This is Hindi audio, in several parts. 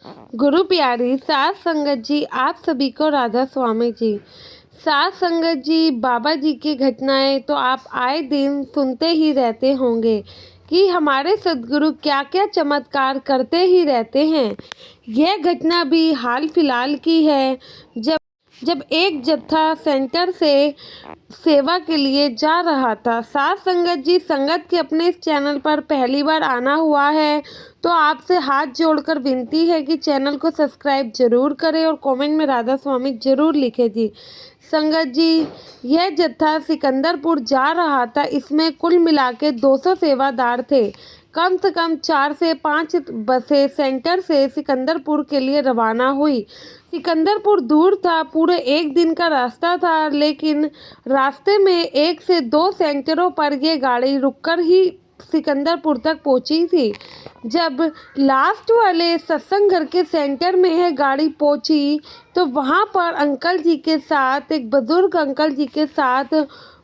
गुरु प्यारी सात संगत जी, आप सभी को राधा स्वामी जी। सात संगत जी, बाबा जी की घटनाएं तो आप आए दिन सुनते ही रहते होंगे कि हमारे सद्गुरु क्या क्या चमत्कार करते ही रहते हैं। यह घटना भी हाल फिलहाल की है, जब जब एक जत्था सेंटर से सेवा के लिए जा रहा था। सात संगत जी, संगत के अपने इस चैनल पर पहली बार आना हुआ है तो आपसे हाथ जोड़कर विनती है कि चैनल को सब्सक्राइब जरूर करें और कमेंट में राधा स्वामी जरूर लिखें जी। संगत जी, यह जत्था सिकंदरपुर जा रहा था। इसमें कुल मिला के 200 सेवादार थे। कम से कम 4 से 5 बसें सेंटर से सिकंदरपुर के लिए रवाना हुई। सिकंदरपुर दूर था, पूरे एक दिन का रास्ता था, लेकिन रास्ते में 1 से 2 सेंटरों पर यह गाड़ी रुककर ही सिकंदरपुर तक पहुंची थी। जब लास्ट वाले सत्संग घर के सेंटर में यह गाड़ी पहुंची तो वहां पर अंकल जी के साथ, एक बुजुर्ग अंकल जी के साथ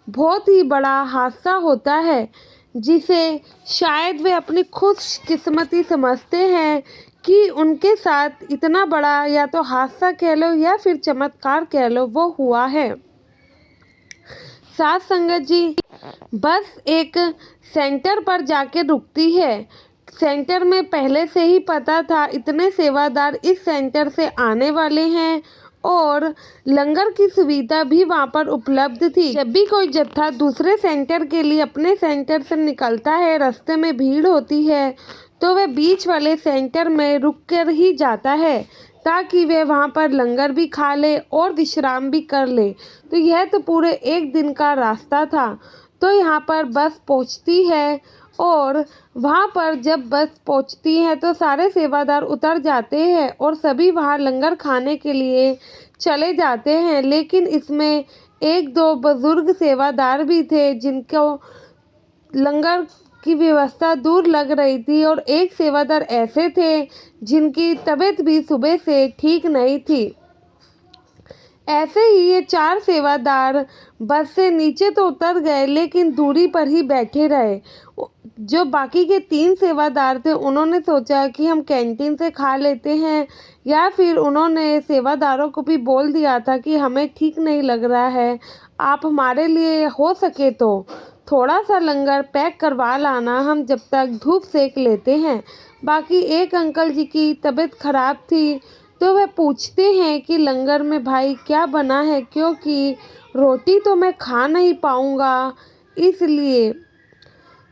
बहुत ही बड़ा हादसा होता है, जिसे शायद वे अपनी खुशकिस्मती समझते हैं कि उनके साथ इतना बड़ा या तो हादसा कह लो या फिर चमत्कार कह लो, वो हुआ है। सात संगत जी, बस एक सेंटर पर जाके रुकती है। सेंटर में पहले से ही पता था इतने सेवादार इस सेंटर से आने वाले हैं और लंगर की सुविधा भी वहां पर उपलब्ध थी। जब भी कोई जत्था दूसरे सेंटर के लिए अपने सेंटर से निकलता है, रास्ते में भीड़ होती है तो वह बीच वाले सेंटर में रुक कर ही जाता है ताकि वे वहां पर लंगर भी खा ले और विश्राम भी कर ले। तो यह तो पूरे एक दिन का रास्ता था। तो यहाँ पर बस पहुँचती है और वहाँ पर जब बस पहुँचती है तो सारे सेवादार उतर जाते हैं और सभी वहाँ लंगर खाने के लिए चले जाते हैं। लेकिन इसमें एक दो बुजुर्ग सेवादार भी थे जिनको लंगर की व्यवस्था दूर लग रही थी और एक सेवादार ऐसे थे जिनकी तबीयत भी सुबह से ठीक नहीं थी। ऐसे ही ये 4 सेवादार बस से नीचे तो उतर गए लेकिन दूरी पर ही बैठे रहे। जो बाकी के 3 सेवादार थे उन्होंने सोचा कि हम कैंटीन से खा लेते हैं, या फिर उन्होंने सेवादारों को भी बोल दिया था कि हमें ठीक नहीं लग रहा है, आप हमारे लिए हो सके तो थोड़ा सा लंगर पैक करवा लाना, हम जब तक धूप सेक लेते हैं। बाकी एक अंकल जी की तबीयत खराब थी तो वह पूछते हैं कि लंगर में भाई क्या बना है, क्योंकि रोटी तो मैं खा नहीं पाऊँगा, इसलिए।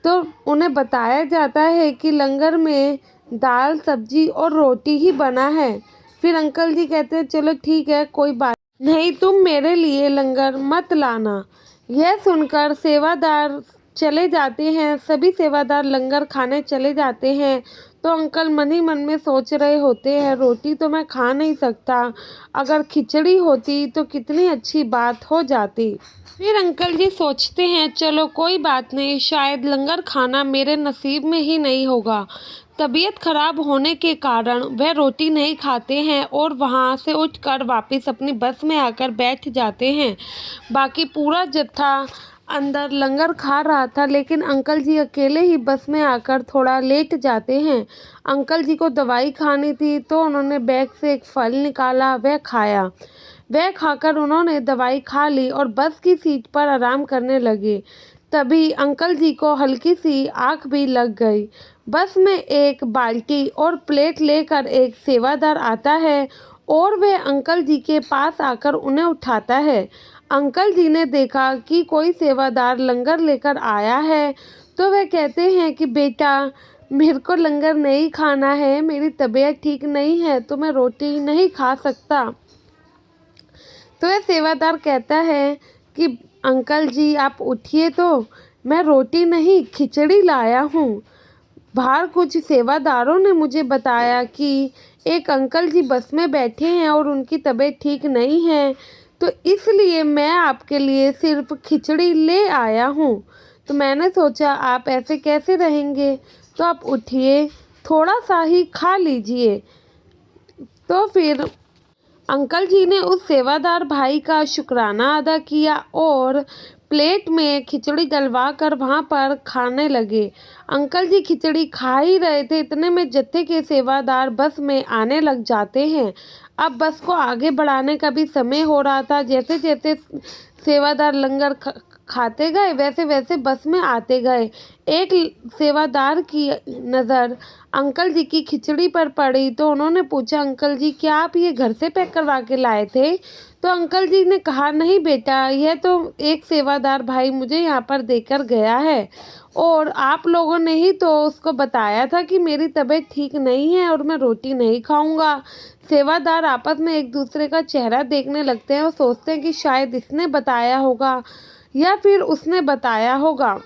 तो उन्हें बताया जाता है कि लंगर में दाल सब्जी और रोटी ही बना है। फिर अंकल जी कहते हैं चलो ठीक है, कोई बात नहीं, तुम मेरे लिए लंगर मत लाना। यह सुनकर सेवादार चले जाते हैं। सभी सेवादार लंगर खाने चले जाते हैं तो अंकल मन ही मन में सोच रहे होते हैं रोटी तो मैं खा नहीं सकता, अगर खिचड़ी होती तो कितनी अच्छी बात हो जाती। फिर अंकल जी सोचते हैं चलो कोई बात नहीं, शायद लंगर खाना मेरे नसीब में ही नहीं होगा। तबीयत खराब होने के कारण वह रोटी नहीं खाते हैं और वहां से उठकर वापस अपनी बस में आकर बैठ जाते हैं। बाकी पूरा जत्था अंदर लंगर खा रहा था लेकिन अंकल जी अकेले ही बस में आकर थोड़ा लेट जाते हैं। अंकल जी को दवाई खानी थी तो उन्होंने बैग से एक फल निकाला, वह खाया। वह खाकर उन्होंने दवाई खा ली और बस की सीट पर आराम करने लगे। तभी अंकल जी को हल्की सी आँख भी लग गई। बस में एक बाल्टी और प्लेट लेकर एक सेवादार आता है और वह अंकल जी के पास आकर उन्हें उठाता है। अंकल जी ने देखा कि कोई सेवादार लंगर लेकर आया है तो वह कहते हैं कि बेटा, मेरे को लंगर नहीं खाना है, मेरी तबीयत ठीक नहीं है तो मैं रोटी नहीं खा सकता। तो वह सेवादार कहता है कि अंकल जी आप उठिए, तो मैं रोटी नहीं खिचड़ी लाया हूँ। बाहर कुछ सेवादारों ने मुझे बताया कि एक अंकल जी बस में बैठे हैं और उनकी तबीयत ठीक नहीं है, तो इसलिए मैं आपके लिए सिर्फ खिचड़ी ले आया हूँ। तो मैंने सोचा आप ऐसे कैसे रहेंगे, तो आप उठिए, थोड़ा सा ही खा लीजिए। तो फिर अंकल जी ने उस सेवादार भाई का शुक्राना अदा किया और प्लेट में खिचड़ी डलवा कर वहाँ पर खाने लगे। अंकल जी खिचड़ी खा ही रहे थे, इतने में जत्थे के सेवादार बस में आने लग जाते हैं। अब बस को आगे बढ़ाने का भी समय हो रहा था। जैसे जैसे सेवादार लंगर खाते गए वैसे वैसे बस में आते गए। एक सेवादार की नज़र अंकल जी की खिचड़ी पर पड़ी तो उन्होंने पूछा, अंकल जी क्या आप ये घर से पैक करवा के लाए थे? तो अंकल जी ने कहा, नहीं बेटा, यह तो एक सेवादार भाई मुझे यहाँ पर देकर गया है और आप लोगों ने ही तो उसको बताया था कि मेरी तबीयत ठीक नहीं है और मैं रोटी नहीं खाऊंगा। सेवादार आपस में एक दूसरे का चेहरा देखने लगते हैं और सोचते हैं कि शायद इसने बताया होगा या फिर उसने बताया होगा,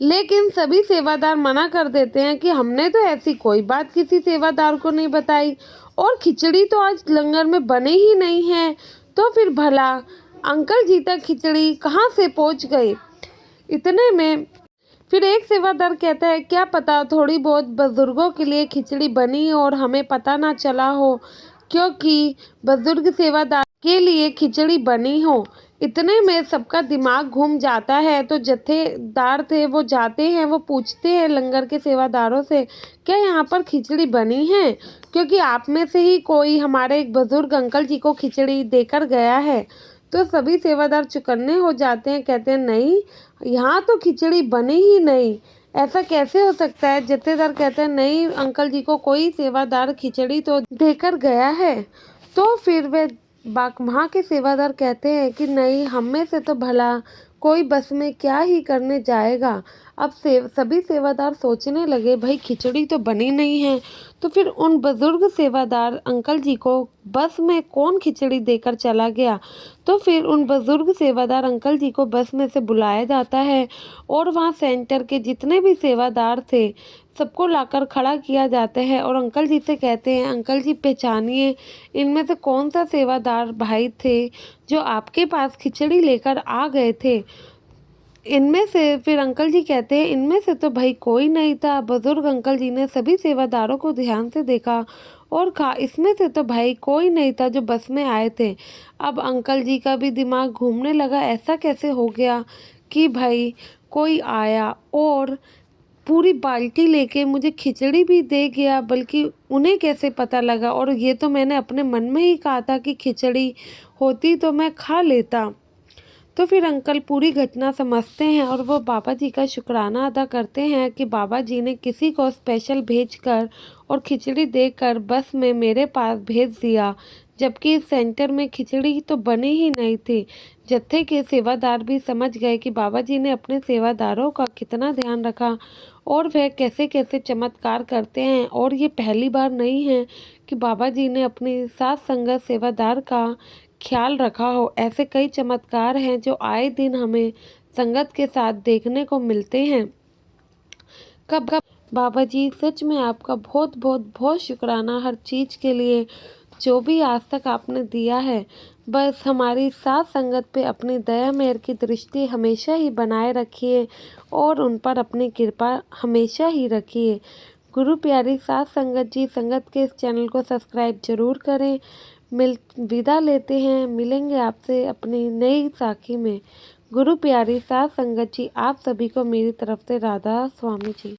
लेकिन सभी सेवादार मना कर देते हैं कि हमने तो ऐसी कोई बात किसी सेवादार को नहीं बताई और खिचड़ी तो आज लंगर में बनी ही नहीं है। तो फिर भला अंकल जी तक खिचड़ी कहाँ से पहुँच गई? इतने में फिर एक सेवादार कहता है, क्या पता थोड़ी बहुत बुजुर्गों के लिए खिचड़ी बनी और हमें पता ना चला हो, क्योंकि बुजुर्ग सेवादार के लिए खिचड़ी बनी हो। इतने में सबका दिमाग घूम जाता है। तो जत्थेदार थे वो जाते हैं, वो पूछते हैं लंगर के सेवादारों से, क्या यहाँ पर खिचड़ी बनी है? क्योंकि आप में से ही कोई हमारे एक बुजुर्ग अंकल जी को खिचड़ी देकर गया है। तो सभी सेवादार चौकन्ने हो जाते हैं, कहते हैं नहीं, यहाँ तो खिचड़ी बनी ही नहीं, ऐसा कैसे हो सकता है? जत्थेदार कहते हैं, नहीं अंकल जी को कोई सेवादार खिचड़ी तो देकर गया है। तो फिर वे वहाँ के सेवादार कहते हैं कि नहीं, हम में से तो भला कोई बस में क्या ही करने जाएगा। अब सभी सेवादार सोचने लगे, भाई खिचड़ी तो बनी नहीं है, तो फिर उन बुजुर्ग सेवादार अंकल जी को बस में कौन खिचड़ी देकर चला गया? तो फिर उन बुजुर्ग सेवादार अंकल जी को बस में से बुलाया जाता है और वहाँ सेंटर के जितने भी सेवादार थे सबको लाकर खड़ा किया जाता है और अंकल जी से कहते हैं, अंकल जी पहचानिए, इनमें से कौन सा सेवादार भाई थे जो आपके पास खिचड़ी लेकर आ गए थे? इनमें से फिर अंकल जी कहते हैं, इनमें से तो भाई कोई नहीं था। बुजुर्ग अंकल जी ने सभी सेवादारों को ध्यान से देखा और कहा, इसमें से तो भाई कोई नहीं था जो बस में आए थे। अब अंकल जी का भी दिमाग घूमने लगा, ऐसा कैसे हो गया कि भाई कोई आया और पूरी बाल्टी लेके मुझे खिचड़ी भी दे गया, बल्कि उन्हें कैसे पता लगा? और ये तो मैंने अपने मन में ही कहा था कि खिचड़ी होती तो मैं खा लेता। तो फिर अंकल पूरी घटना समझते हैं और वो बाबा जी का शुक्राना अदा करते हैं कि बाबा जी ने किसी को स्पेशल भेजकर और खिचड़ी देकर बस में मेरे पास भेज दिया, जबकि इस सेंटर में खिचड़ी तो बनी ही नहीं थी। जत्थे के सेवादार भी समझ गए कि बाबा जी ने अपने सेवादारों का कितना ध्यान रखा और वह कैसे कैसे चमत्कार करते हैं। और ये पहली बार नहीं है कि बाबा जी ने अपनी साथ संगत सेवादार का ख्याल रखा हो। ऐसे कई चमत्कार हैं जो आए दिन हमें संगत के साथ देखने को मिलते हैं। कब कब बाबा जी, सच में आपका बहुत बहुत बहुत शुक्राना हर चीज़ के लिए, जो भी आज तक आपने दिया है। बस हमारी साथ संगत पे अपनी दया मेहर की दृष्टि हमेशा ही बनाए रखिए और उन पर अपनी कृपा हमेशा ही रखिए। गुरु प्यारी साथ संगत जी, संगत के इस चैनल को सब्सक्राइब जरूर करें। विदा लेते हैं, मिलेंगे आपसे अपनी नई साखी में। गुरु प्यारी साथ संगत जी, आप सभी को मेरी तरफ से राधा स्वामी जी।